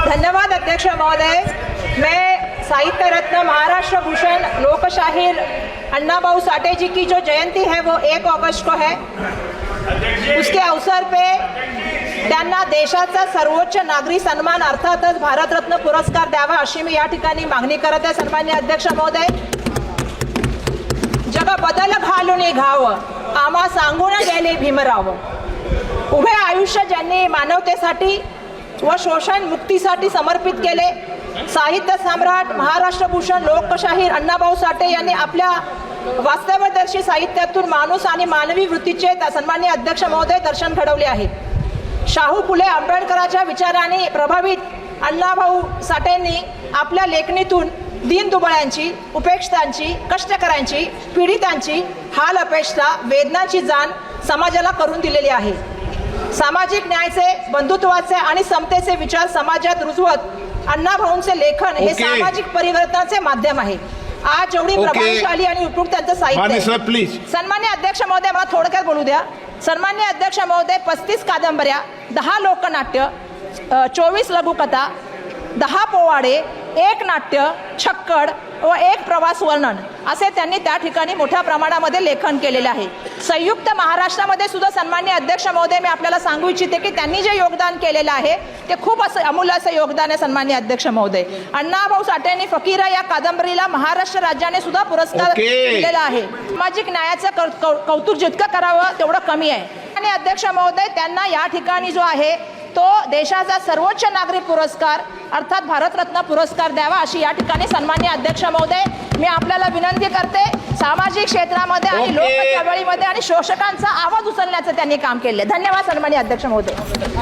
धन्यवाद अध्यक्ष महोदय। मैं साहित्य रत्न महाराष्ट्र भूषण लोकशाहीर अन्ना भाऊ साठे जी की जो जयंती है वो 1 अगस्त को है। उसके अवसर पे त्यांना देशाचा सर्वोच्च नागरी सन्मान अर्थातच भारतरत्न पुरस्कार द्यावा अशी मी या ठिकाणी मागणी करत आहे। सन्माननीय अध्यक्ष महोदय, जग बदल घालून घावं आम्हा सांगून गेले भीमराव। उभे आयुष्य ज्यांनी मानवतेसाठी व शोषण मुक्तीसाठी समर्पित केले, साहित्य सम्राट महाराष्ट्र भूषण लोकशाहीर अण्णाभाऊ साठे यांनी आपल्या वास्तवदर्शी साहित्यातून माणूस आणि मानवी वृत्तीचे सन्माननीय अध्यक्ष महोदय दर्शन घडवले आहे। शाहू फुले आंबेडकरांच्या विचारांनी प्रभावित अण्णाभाऊ साठेंनी आपल्या लेखणीतून दीनदुबळ्यांची, उपेक्षितांची, कष्टकऱ्यांची, पीडितांची हाल अपेक्षा वेदनाची जाण समाजाला करून दिलेली आहे। सामाजिक न्यायाचे, बंधुत्वाचे आणि समतेचे विचार समाजात रुजवत अण्णाभाऊंचे लेखन हे सामाजिक परिवर्तनाचे माध्यम आहे। आज जेवढी प्रभावशाली आणि उपयुक्त त्यांचं साहित्य। सन्माननीय अध्यक्ष महोदय, मला थोडक्यात बोलू द्या। सन्माननीय अध्यक्ष महोदय, 35 कादंबऱ्या, 10 लोकनाट्य, 24 लघुकथा, 10 पोवाडे, 1 नाट्य, छक्कड व 1 प्रवास वर्णन असे त्यांनी त्या ठिकाणी मोठ्या प्रमाणामध्ये लेखन केलेले आहे। संयुक्त महाराष्ट्रामध्ये सुद्धा सन्माननीय अध्यक्ष महोदय मी आपल्याला सांगू इच्छिते की त्यांनी जे योगदान केलेलं आहे ते खूप असं अमूल्य असं योगदान आहे। सन्माननीय अध्यक्ष महोदय, अण्णाभाऊ साठेंनी फकीरा या कादंबरीला महाराष्ट्र राज्याने सुद्धा पुरस्कार दिलेला आहे। सामाजिक न्यायाचं कौतुक जितकं करावं तेवढं कमी आहे। आणि अध्यक्ष महोदय, त्यांना या ठिकाणी जो आहे तो देशाचा सर्वोच्च नागरिक पुरस्कार अर्थात भारतरत्न पुरस्कार द्यावा अशी या ठिकाणी सन्माननीय अध्यक्ष महोदय मी आपल्याला विनंती करते। सामाजिक क्षेत्रामध्ये आणि लोक चळवळीमध्ये आणि शोषकांचा आवाज उचलण्याचं त्यांनी काम केले। धन्यवाद सन्माननीय अध्यक्ष महोदय।